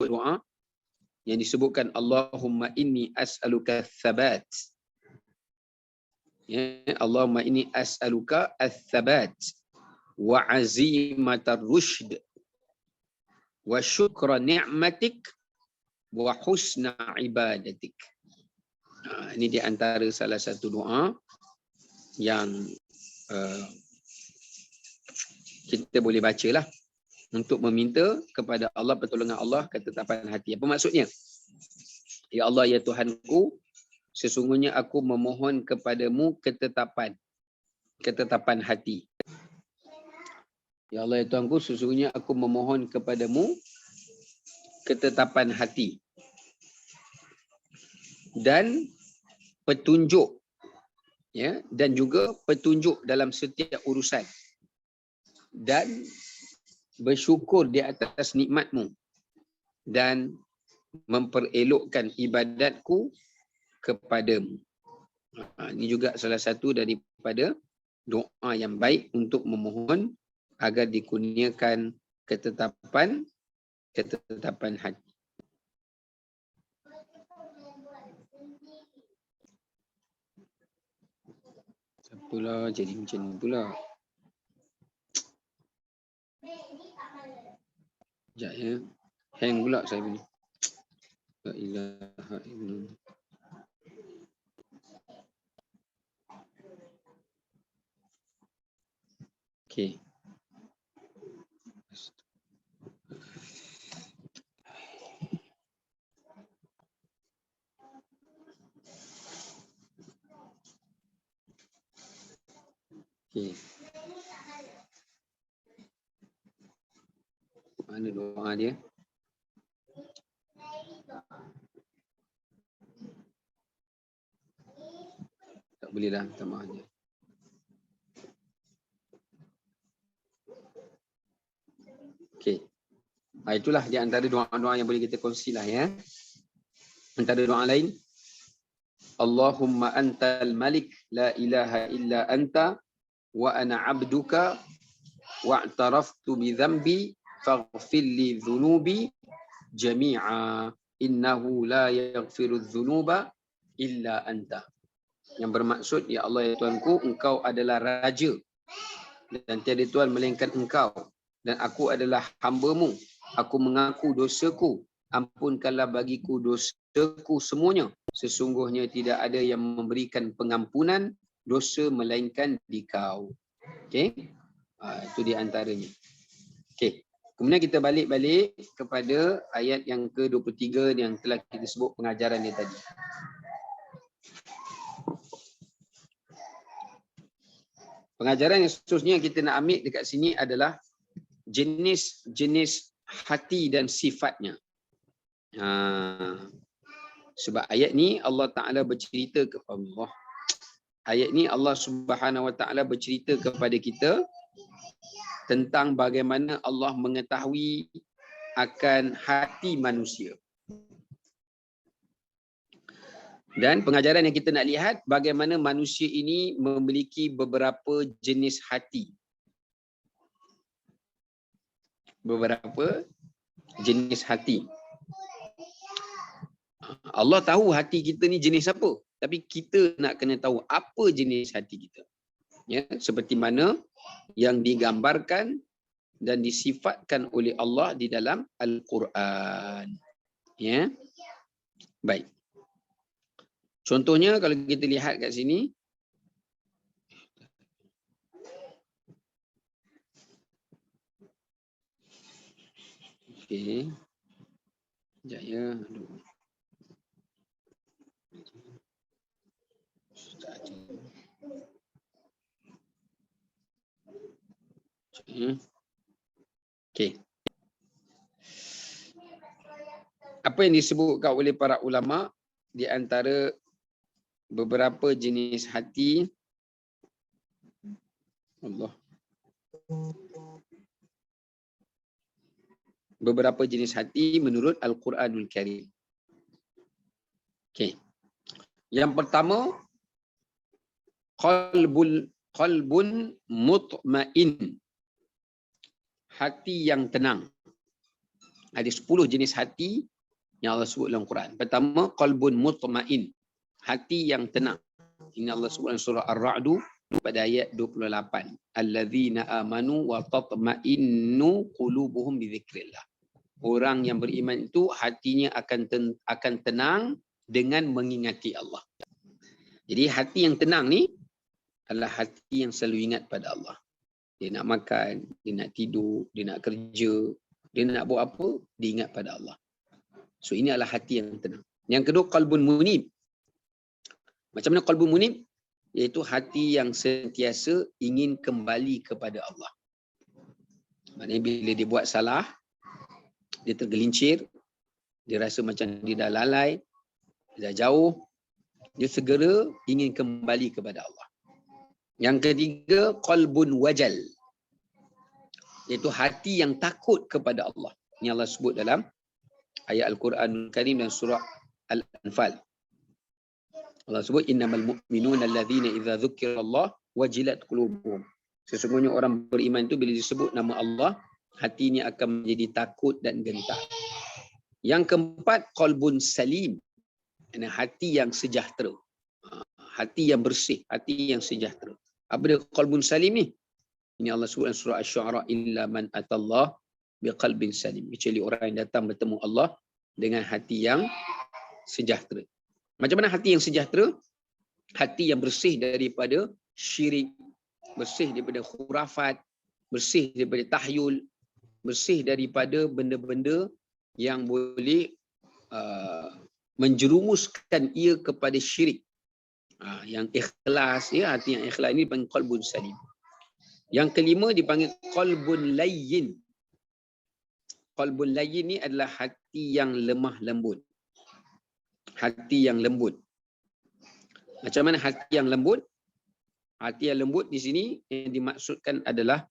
Doa yang disebutkan Allahumma inni as'aluka thabat. Ya, Allahumma inni as'aluka ats-tsabat wa azimatar rusyd wa syukra ni'matik wa husna ibadatik. Ini di antara salah satu doa yang kita boleh bacalah untuk meminta kepada Allah pertolongan Allah ketetapan hati. Apa maksudnya? Ya Allah, ya Tuhanku, sesungguhnya aku memohon kepadamu ketetapan hati. Ya Allah, ya Tuhanku, sesungguhnya aku memohon kepadamu ketetapan hati dan petunjuk, ya, dan juga petunjuk dalam setiap urusan, dan bersyukur di atas nikmat-Mu dan memperelokkan ibadatku kepadamu. Ini juga salah satu daripada doa yang baik untuk memohon agar dikurniakan ketetapan hati. Pula jadi macam ni pula. Sekejap ya. Hang pula saya punya. La ilaha illallah. Okey. Okey. Mana doa dia? Tak boleh dah, minta maaf je. Okey. Itulah di antara doa-doa yang boleh kita kongsilah ya. Antara doa lain, Allahumma antal malik la ilaha illa anta wa ana abduka wa'taraftu bi dhanbi faghfir li dhunubi jami'a innahu la yaghfiru dhunuba illa anta. Yang bermaksud, ya Allah, ya Tuhanku, engkau adalah raja dan tiada Tuhan melainkan engkau, dan aku adalah hamba-Mu. Aku mengaku dosaku, ampunkanlah bagiku dosaku semuanya. Sesungguhnya tidak ada yang memberikan pengampunan dosa melainkan Dikau. Okey. Itu di antaranya. Okey. Kemudian kita balik kepada ayat yang ke-23 yang telah kita sebut pengajaran dia tadi. Pengajaran yang seterusnya yang kita nak ambil dekat sini adalah jenis-jenis hati dan sifatnya. Sebab ayat ni Allah Ta'ala bercerita kepada Allah. Ayat ni Allah Subhanahu Wa Ta'ala bercerita kepada kita tentang bagaimana Allah mengetahui akan hati manusia. Dan pengajaran yang kita nak lihat bagaimana manusia ini memiliki beberapa jenis hati. Beberapa jenis hati. Allah tahu hati kita ni jenis apa, tapi kita nak kena tahu apa jenis hati kita. Ya, seperti mana yang digambarkan dan disifatkan oleh Allah di dalam Al-Quran. Ya. Baik. Contohnya kalau kita lihat kat sini, okey. Sekejap ya. Okey. Apa yang disebutkan oleh para ulama di antara beberapa jenis hati Allah. Beberapa jenis hati menurut Al-Quranul Karim. Okey. Yang pertama, qalbun mutmain. Hati yang tenang. Ada 10 jenis hati yang Allah sebut dalam Quran. Pertama, qalbun mutmain. Hati yang tenang. Ini Allah sebut dalam surah Ar-Ra'du pada ayat 28. Alladzina amanu wa tatma'innu qulubuhum bi dzikrillah. Orang yang beriman itu hatinya akan tenang dengan mengingati Allah. Jadi hati yang tenang ni adalah hati yang selalu ingat pada Allah. Dia nak makan, dia nak tidur, dia nak kerja, dia nak buat apa, dia ingat pada Allah. So ini adalah hati yang tenang. Yang kedua, qalbun munib. Macam mana qalbun munib? Iaitu hati yang sentiasa ingin kembali kepada Allah. Maknanya bila dia buat salah, dia tergelincir, dia rasa macam dia dah lalai, dia dah jauh, dia segera ingin kembali kepada Allah. Yang ketiga, qalbun wajal. Iaitu hati yang takut kepada Allah. Ini Allah sebut dalam ayat Al-Quran Karim dan surah Al-Anfal. Allah sebut innamal mu'minuna allazina idza dzukirallah wajilat qulubuhum. Sesungguhnya orang beriman itu bila disebut nama Allah, hatinya akan menjadi takut dan gentar. Yang keempat, qalbun salim. Hati yang sejahtera. Hati yang bersih, hati yang sejahtera. Apa dia qalbun salim ni? Ini Allah sebut dalam surah Asy-Syu'ara, illa man atallah biqalbin salim. Kecuali orang yang datang bertemu Allah dengan hati yang sejahtera. Macam mana hati yang sejahtera? Hati yang bersih daripada syirik, bersih daripada khurafat, bersih daripada tahyul, bersih daripada benda-benda yang boleh menjerumuskan ia kepada syirik. Yang ikhlas, ya, hati yang ikhlas ini dipanggil qalbun salim. Yang kelima dipanggil qalbun layyin. Qalbun layyin ni adalah hati yang lemah lembut. Hati yang lembut. Macam mana hati yang lembut? Hati yang lembut di sini yang dimaksudkan adalah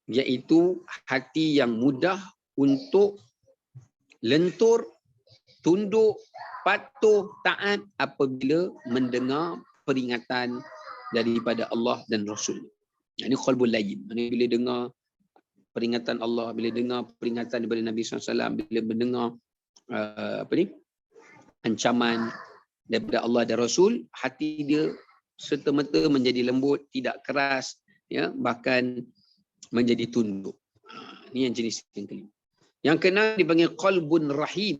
iaitu hati yang mudah untuk lentur, tunduk, patuh, taat apabila mendengar peringatan daripada Allah dan Rasul. Ini qalbul layyin. Bila dengar peringatan Allah, bila dengar peringatan daripada Nabi SAW, bila mendengar ancaman daripada Allah dan Rasul, hati dia serta-merta menjadi lembut, tidak keras, ya, bahkan menjadi tunduk. Ini yang jenis yang kelima. Yang keenam dipanggil qalbun rahim,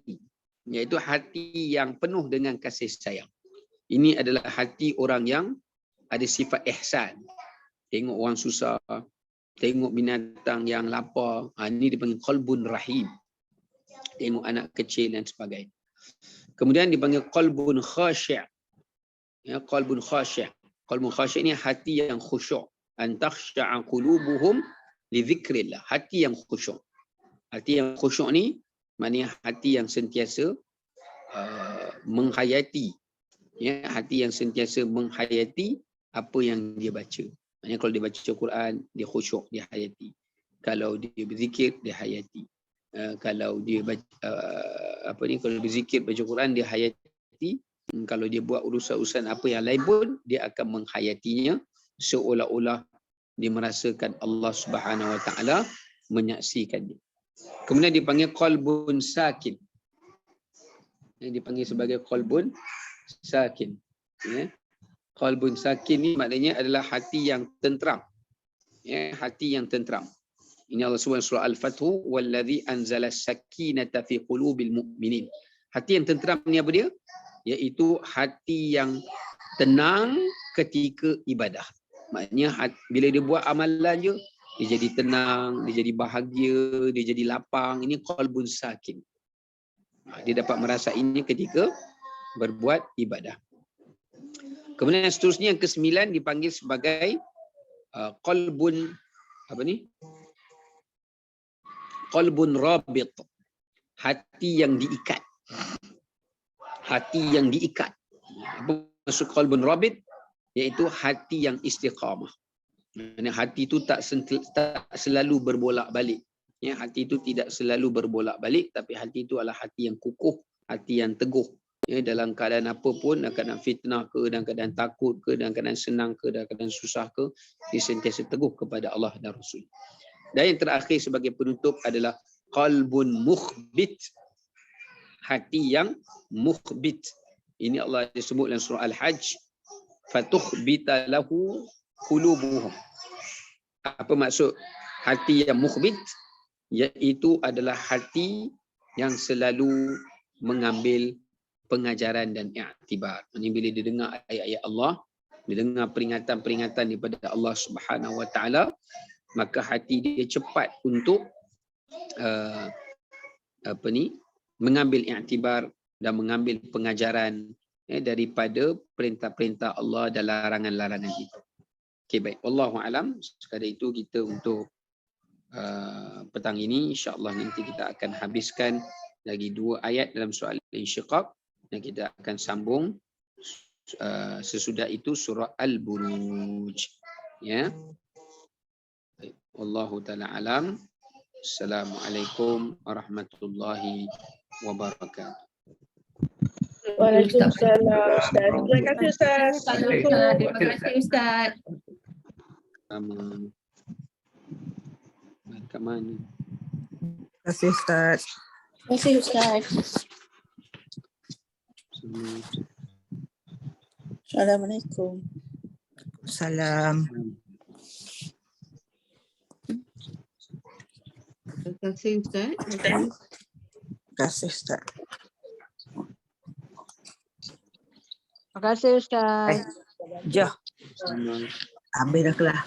iaitu hati yang penuh dengan kasih sayang. Ini adalah hati orang yang ada sifat ihsan. Tengok orang susah, tengok binatang yang lapar, ini dipanggil qalbun rahim. Tengok anak kecil dan sebagainya. Kemudian dipanggil qalbun khasyi'. Ya, qalbun khasyi'. Qalbun khasyi' ni hati yang khusyuk. An takhsha'a qulubuhum li dzikrillah. Hati yang khusyuk. Hati yang khusyuk ni maknanya hati yang sentiasa menghayati. Ya, hati yang sentiasa menghayati apa yang dia baca. Maknanya kalau dia baca Quran, dia khusyuk, dia hayati. Kalau dia berzikir, dia hayati. Kalau dia baca, kalau berzikir, baca Quran, dia hayati. Kalau dia buat urusan-urusan apa yang lain pun, dia akan menghayatinya seolah-olah dia merasakan Allah Subhanahu Wa Taala menyaksikannya. Kemudian dipanggil qalbun sakin. Yang dipanggil sebagai qalbun sakin. Ya. Qalbun sakin ni maknanya adalah hati yang tentram. Ya, hati yang tentram. Ini Allah SWT surah Al-Fathu, wallazi anzala sakinata fi qulubil mu'minin. Hati yang tentram ni apa dia? Iaitu hati yang tenang ketika ibadah. Maknanya bila dia buat amalan je, dia jadi tenang, dia jadi bahagia, dia jadi lapang. Ini qalbun sakin. Dia dapat merasainya ketika berbuat ibadah. Kemudian yang seterusnya, yang ke-9 dipanggil sebagai qalbun qalbun rabit. Hati yang diikat. Hati yang diikat. Apa maksud qalbun rabit? Iaitu hati yang istiqamah. Hati itu tak selalu berbolak-balik. Ya, hati itu tidak selalu berbolak-balik, tapi hati itu adalah hati yang kukuh, hati yang teguh. Ya, dalam keadaan apa pun, dalam keadaan fitnah ke, dalam keadaan takut ke, dalam keadaan senang ke, dalam keadaan susah ke, dia sentiasa teguh kepada Allah dan Rasul. Dan yang terakhir sebagai penutup adalah qalbun mukhbit. Hati yang mukhbit. Ini Allah disebut dalam surah Al-Hajj. Fatukhbita lahu qulubuhum. Apa maksud hati yang mukhbit? Iaitu adalah hati yang selalu mengambil pengajaran dan i'tibar. Ini bila dia dengar ayat-ayat Allah, dia dengar peringatan-peringatan daripada Allah Subhanahu Wa Taala, maka hati dia cepat untuk mengambil i'tibar dan mengambil pengajaran daripada perintah-perintah Allah dan larangan-larangan itu. Okey, baik. Wallahu alam. Sekadar itu kita untuk petang ini, insya-Allah nanti kita akan habiskan lagi 2 ayat dalam surah Al-Insyiqaq dan kita akan sambung sesudah itu surah Al-Buruj. Ya. Baik. Wallahu taala alam. Assalamualaikum warahmatullahi wabarakatuh. Waalaikumsalam Ustaz. Terima kasih Ustaz. Terima kasih Ustaz. Kat mana? Terima kasih Ustaz. Terima kasih Ustaz. Assalamualaikum. Salam. Terima kasih Ustaz. Terima kasih Ustaz. Terima kasih Ustaz. Jom. Habis dah kelas.